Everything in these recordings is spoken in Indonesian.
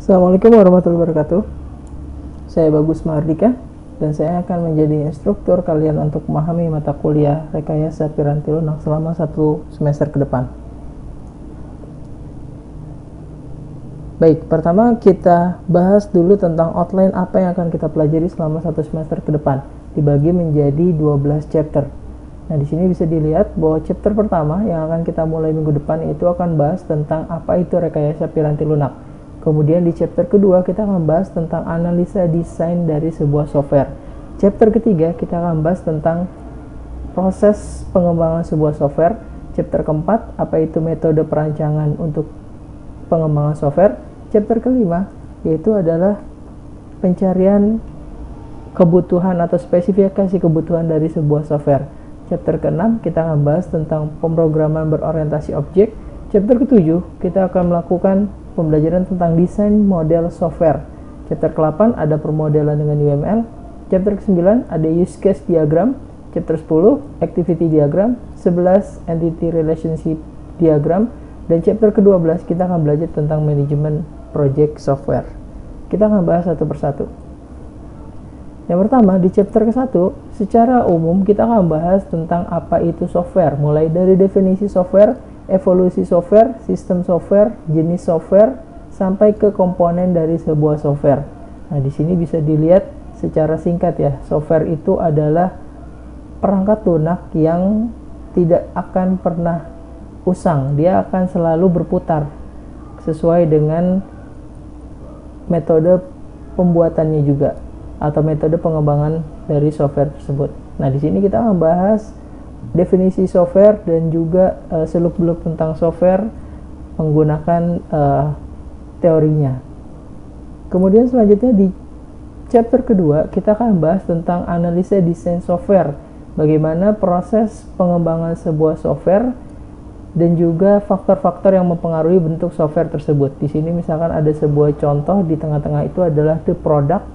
Assalamualaikum warahmatullahi wabarakatuh. Saya Bagus Mahardika dan saya akan menjadi instruktur kalian untuk memahami mata kuliah Rekayasa Piranti Lunak selama 1 semester ke depan. Baik, pertama kita bahas dulu tentang outline apa yang akan kita pelajari selama 1 semester ke depan, dibagi menjadi 12 chapter. Nah, di sini bisa dilihat bahwa chapter pertama yang akan kita mulai minggu depan itu akan bahas tentang apa itu rekayasa piranti lunak. Kemudian di chapter kedua kita akan bahas tentang analisa desain dari sebuah software. Chapter ketiga kita akan bahas tentang proses pengembangan sebuah software. Chapter keempat apa itu metode perancangan untuk pengembangan software. Chapter kelima yaitu adalah pencarian kebutuhan atau spesifikasi kebutuhan dari sebuah software. Chapter ke-6 kita akan bahas tentang pemrograman berorientasi objek. Chapter ke-7 kita akan melakukan pembelajaran tentang desain model software. Chapter ke-8 ada permodelan dengan UML. Chapter ke-9 ada use case diagram. Chapter 10 activity diagram. 11 entity relationship diagram. Dan chapter ke-12 kita akan belajar tentang manajemen project software. Kita akan bahas satu persatu. Yang pertama, di chapter ke-1 secara umum kita akan bahas tentang apa itu software, mulai dari definisi software, evolusi software, sistem software, jenis software, sampai ke komponen dari sebuah software. Nah, di sini bisa dilihat secara singkat ya, software itu adalah perangkat lunak yang tidak akan pernah usang, dia akan selalu berputar sesuai dengan metode pembuatannya juga atau metode pengembangan dari software tersebut. Nah, di sini kita akan bahas definisi software dan juga seluk-beluk tentang software menggunakan teorinya. Kemudian selanjutnya di chapter kedua kita akan bahas tentang analisa desain software, bagaimana proses pengembangan sebuah software dan juga faktor-faktor yang mempengaruhi bentuk software tersebut. Di sini misalkan ada sebuah contoh, di tengah-tengah itu adalah the product,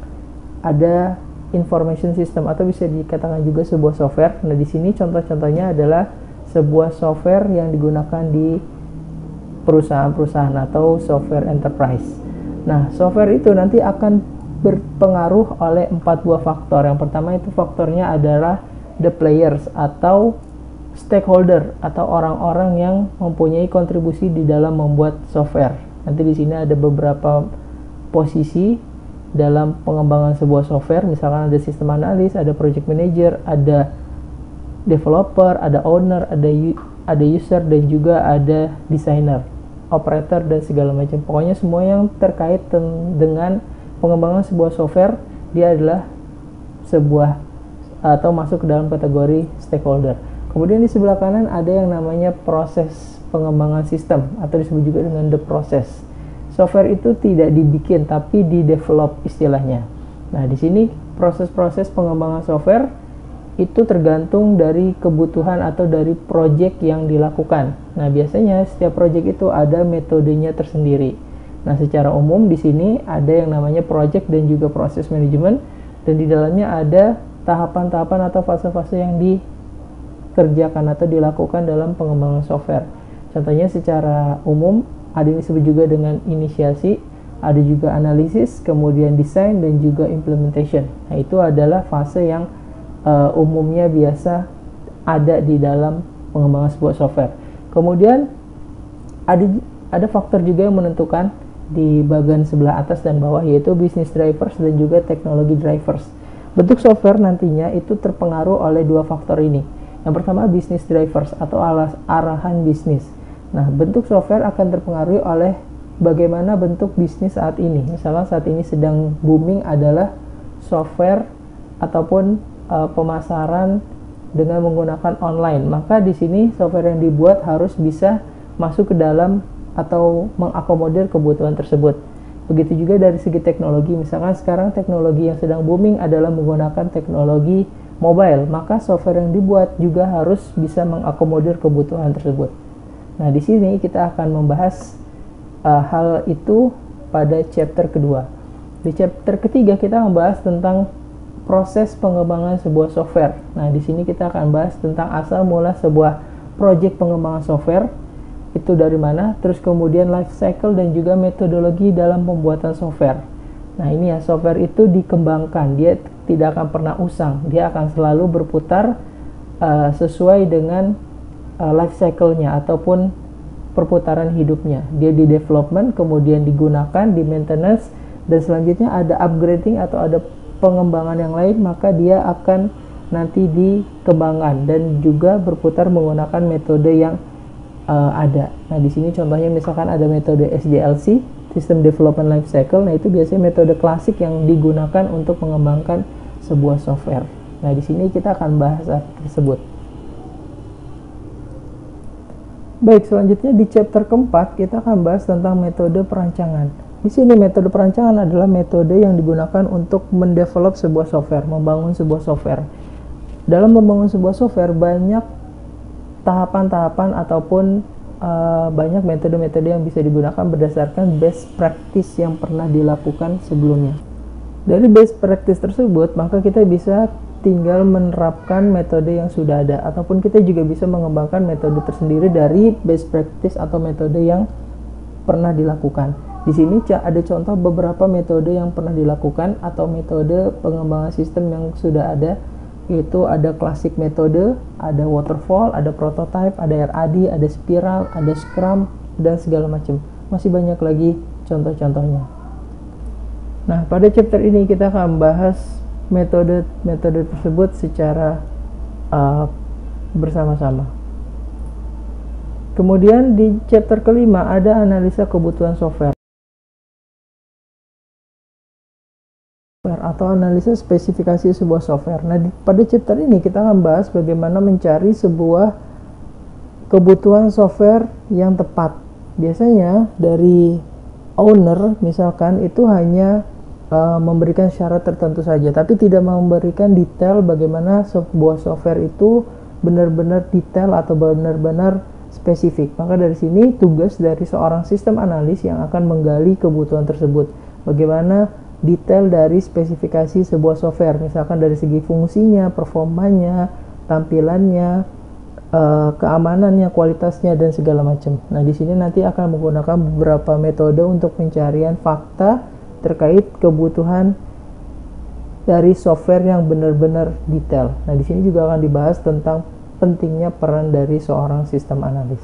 ada information system atau bisa dikatakan juga sebuah software. Nah, di sini contoh-contohnya adalah sebuah software yang digunakan di perusahaan-perusahaan atau software enterprise. Nah, software itu nanti akan berpengaruh oleh 4 buah faktor. Yang pertama itu faktornya adalah the players atau stakeholder atau orang-orang yang mempunyai kontribusi di dalam membuat software. Nanti di sini ada beberapa posisi dalam pengembangan sebuah software, misalkan ada sistem analis, ada project manager, ada developer, ada owner, ada user, dan juga ada designer, operator, dan segala macam. Pokoknya semua yang terkait dengan pengembangan sebuah software, dia adalah sebuah atau masuk ke dalam kategori stakeholder. Kemudian di sebelah kanan ada yang namanya proses pengembangan sistem atau disebut juga dengan the process. Software itu tidak dibikin tapi di-develop istilahnya. Nah, di sini proses-proses pengembangan software itu tergantung dari kebutuhan atau dari project yang dilakukan. Nah, biasanya setiap project itu ada metodenya tersendiri. Nah, secara umum di sini ada yang namanya project dan juga proses manajemen, dan di dalamnya ada tahapan-tahapan atau fase-fase yang dikerjakan atau dilakukan dalam pengembangan software. Contohnya secara umum ada yang disebut juga dengan inisiasi, ada juga analisis, kemudian desain, dan juga implementation. Nah, itu adalah fase yang umumnya biasa ada di dalam pengembangan sebuah software. Kemudian ada faktor juga yang menentukan di bagian sebelah atas dan bawah, yaitu business drivers dan juga technology drivers. Bentuk software nantinya itu terpengaruh oleh 2 faktor ini. Yang pertama business drivers atau arahan bisnis. Nah, bentuk software akan terpengaruhi oleh bagaimana bentuk bisnis saat ini. Misalnya saat ini sedang booming adalah software ataupun pemasaran dengan menggunakan online. Maka di sini software yang dibuat harus bisa masuk ke dalam atau mengakomodir kebutuhan tersebut. Begitu juga dari segi teknologi. Misalkan sekarang teknologi yang sedang booming adalah menggunakan teknologi mobile, maka software yang dibuat juga harus bisa mengakomodir kebutuhan tersebut. Nah, di sini kita akan membahas hal itu pada chapter kedua. Di chapter ketiga kita membahas tentang proses pengembangan sebuah software. Nah, di sini kita akan bahas tentang asal mula sebuah project pengembangan software, itu dari mana, terus kemudian life cycle dan juga metodologi dalam pembuatan software. Nah ini ya, software itu dikembangkan, dia tidak akan pernah usang, dia akan selalu berputar sesuai dengan life cycle-nya ataupun perputaran hidupnya. Dia di development, kemudian digunakan, di maintenance, dan selanjutnya ada upgrading atau ada pengembangan yang lain, maka dia akan nanti dikembangkan dan juga berputar menggunakan metode yang ada. Nah di sini contohnya misalkan ada metode SDLC, System Development Life Cycle. Nah itu biasanya metode klasik yang digunakan untuk mengembangkan sebuah software. Nah di sini kita akan bahas tersebut. Baik, selanjutnya di chapter keempat kita akan bahas tentang metode perancangan. Di sini metode perancangan adalah metode yang digunakan untuk mendevelop sebuah software, membangun sebuah software. Dalam membangun sebuah software banyak tahapan-tahapan ataupun banyak metode-metode yang bisa digunakan berdasarkan best practice yang pernah dilakukan sebelumnya. Dari best practice tersebut, maka kita bisa tinggal menerapkan metode yang sudah ada, ataupun kita juga bisa mengembangkan metode tersendiri dari best practice atau metode yang pernah dilakukan. Di sini ada contoh beberapa metode yang pernah dilakukan atau metode pengembangan sistem yang sudah ada, yaitu ada classic metode, ada waterfall, ada prototype, ada RAD, ada spiral, ada scrum, dan segala macam. Masih banyak lagi contoh-contohnya. Nah, pada chapter ini kita akan bahas metode-metode tersebut secara bersama-sama. Kemudian di chapter kelima ada analisa kebutuhan software atau analisa spesifikasi sebuah software. Nah, pada chapter ini kita akan bahas bagaimana mencari sebuah kebutuhan software yang tepat. Biasanya dari owner misalkan itu hanya memberikan syarat tertentu saja, tapi tidak memberikan detail bagaimana sebuah software itu benar-benar detail atau benar-benar spesifik. Maka dari sini tugas dari seorang sistem analis yang akan menggali kebutuhan tersebut. Bagaimana detail dari spesifikasi sebuah software, misalkan dari segi fungsinya, performanya, tampilannya, keamanannya, kualitasnya, dan segala macam. Nah, di sini nanti akan menggunakan beberapa metode untuk pencarian fakta terkait kebutuhan dari software yang benar-benar detail. Nah, di sini juga akan dibahas tentang pentingnya peran dari seorang sistem analis.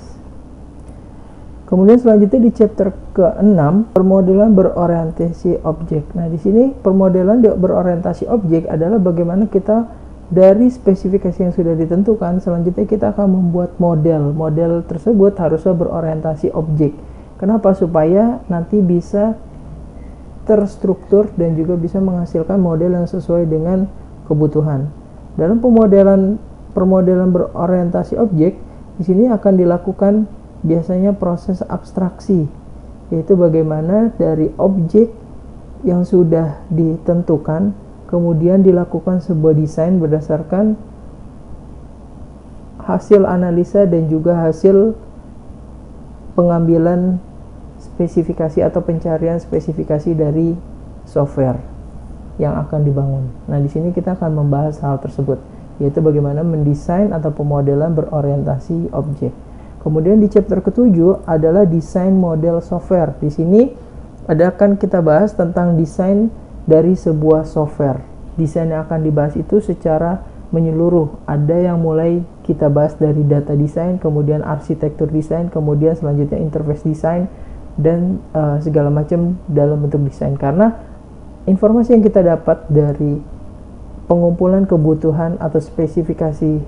Kemudian selanjutnya di chapter ke-6, permodelan berorientasi objek. Nah, di sini permodelan berorientasi objek adalah bagaimana kita dari spesifikasi yang sudah ditentukan, selanjutnya kita akan membuat model. Model tersebut harusnya berorientasi objek. Kenapa? Supaya nanti bisa terstruktur dan juga bisa menghasilkan model yang sesuai dengan kebutuhan. Dalam permodelan berorientasi objek, di sini akan dilakukan biasanya proses abstraksi, yaitu bagaimana dari objek yang sudah ditentukan kemudian dilakukan sebuah desain berdasarkan hasil analisa dan juga hasil pengambilan spesifikasi atau pencarian spesifikasi dari software yang akan dibangun. Nah, di sini kita akan membahas hal tersebut, yaitu bagaimana mendesain atau pemodelan berorientasi objek. Kemudian di chapter ke-7 adalah desain model software. Di sini akan kita bahas tentang desain dari sebuah software. Desain yang akan dibahas itu secara menyeluruh. Ada yang mulai kita bahas dari data design, kemudian arsitektur desain, kemudian selanjutnya interface design, dan segala macam dalam bentuk desain. Karena informasi yang kita dapat dari pengumpulan kebutuhan atau spesifikasi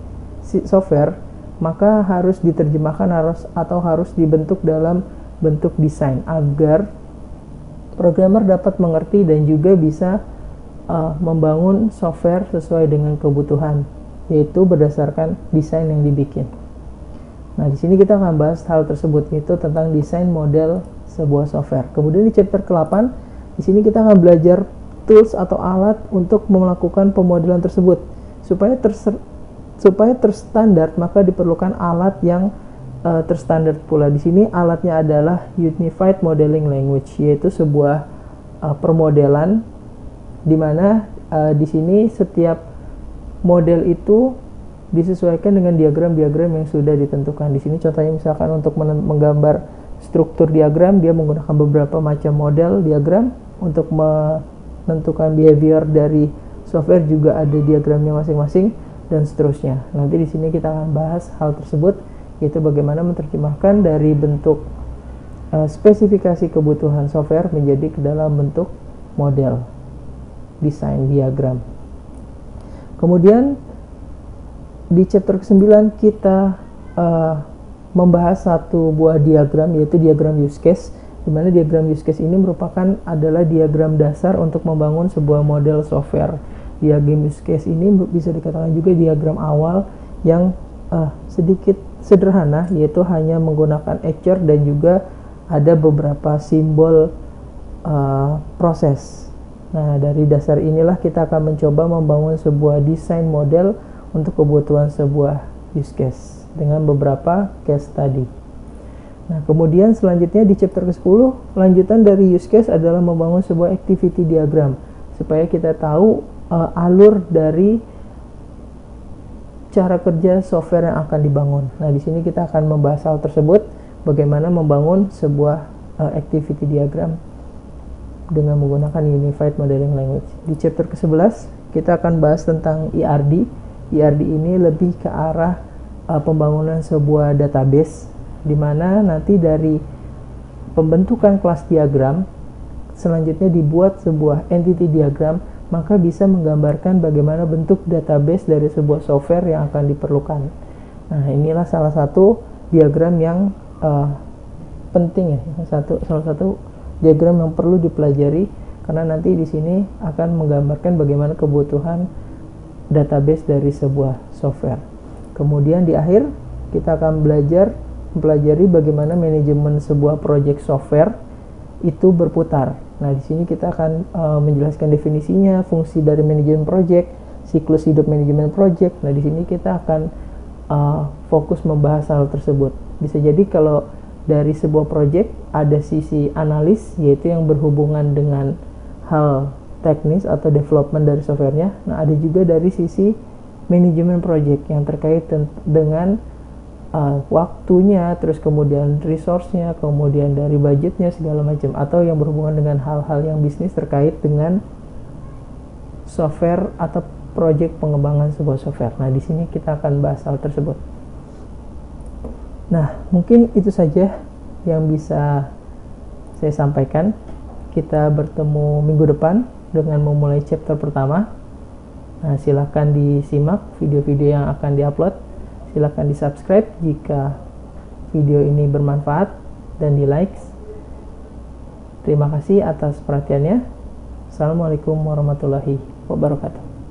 software, maka harus diterjemahkan atau harus dibentuk dalam bentuk desain agar programmer dapat mengerti dan juga bisa membangun software sesuai dengan kebutuhan, yaitu berdasarkan desain yang dibikin. Nah, di sini kita akan bahas hal tersebut, yaitu tentang desain model sebuah software. Kemudian di chapter ke-8, di sini kita akan belajar tools atau alat untuk melakukan pemodelan tersebut. Supaya terstandar, maka diperlukan alat yang terstandar pula. Di sini alatnya adalah Unified Modeling Language, yaitu sebuah permodelan di mana di sini setiap model itu disesuaikan dengan diagram-diagram yang sudah ditentukan. Di sini contohnya misalkan untuk menggambar struktur diagram, dia menggunakan beberapa macam model diagram. Untuk menentukan behavior dari software juga ada diagramnya masing-masing, dan seterusnya. Nanti di sini kita akan bahas hal tersebut, yaitu bagaimana menerjemahkan dari bentuk spesifikasi kebutuhan software menjadi ke dalam bentuk model desain diagram. Kemudian di chapter ke-9 kita membahas satu buah diagram, yaitu diagram use case, di mana diagram use case ini merupakan adalah diagram dasar untuk membangun sebuah model software. Diagram use case ini bisa dikatakan juga diagram awal yang sedikit sederhana, yaitu hanya menggunakan acture dan juga ada beberapa simbol proses. Nah, dari dasar inilah kita akan mencoba membangun sebuah desain model untuk kebutuhan sebuah use case dengan beberapa case study. Nah, kemudian selanjutnya di chapter ke-10, lanjutan dari use case adalah membangun sebuah activity diagram supaya kita tahu alur dari cara kerja software yang akan dibangun. Nah, di sini kita akan membahas hal tersebut, bagaimana membangun sebuah activity diagram dengan menggunakan Unified Modeling Language. Di chapter ke-11 kita akan bahas tentang ERD. ERD ini lebih ke arah pembangunan sebuah database, di mana nanti dari pembentukan kelas diagram selanjutnya dibuat sebuah entity diagram, maka bisa menggambarkan bagaimana bentuk database dari sebuah software yang akan diperlukan. Nah, inilah salah satu diagram yang penting ya, salah satu diagram yang perlu dipelajari, karena nanti di sini akan menggambarkan bagaimana kebutuhan database dari sebuah software. Kemudian di akhir kita akan mempelajari bagaimana manajemen sebuah project software itu berputar. Nah, di sini kita akan menjelaskan definisinya, fungsi dari manajemen project, siklus hidup manajemen project. Nah, di sini kita akan fokus membahas hal tersebut. Bisa jadi kalau dari sebuah project ada sisi analis, yaitu yang berhubungan dengan hal teknis atau development dari softwarenya. Nah, ada juga dari sisi manajemen project yang terkait dengan waktunya, terus kemudian resource-nya, kemudian dari budgetnya segala macam, atau yang berhubungan dengan hal-hal yang bisnis terkait dengan software atau project pengembangan sebuah software. Nah, di sini kita akan bahas hal tersebut. Nah, mungkin itu saja yang bisa saya sampaikan. Kita bertemu minggu depan dengan memulai chapter pertama. Nah, silakan disimak video-video yang akan diupload. Silakan di-subscribe jika video ini bermanfaat dan di-like. Terima kasih atas perhatiannya. Assalamualaikum warahmatullahi wabarakatuh.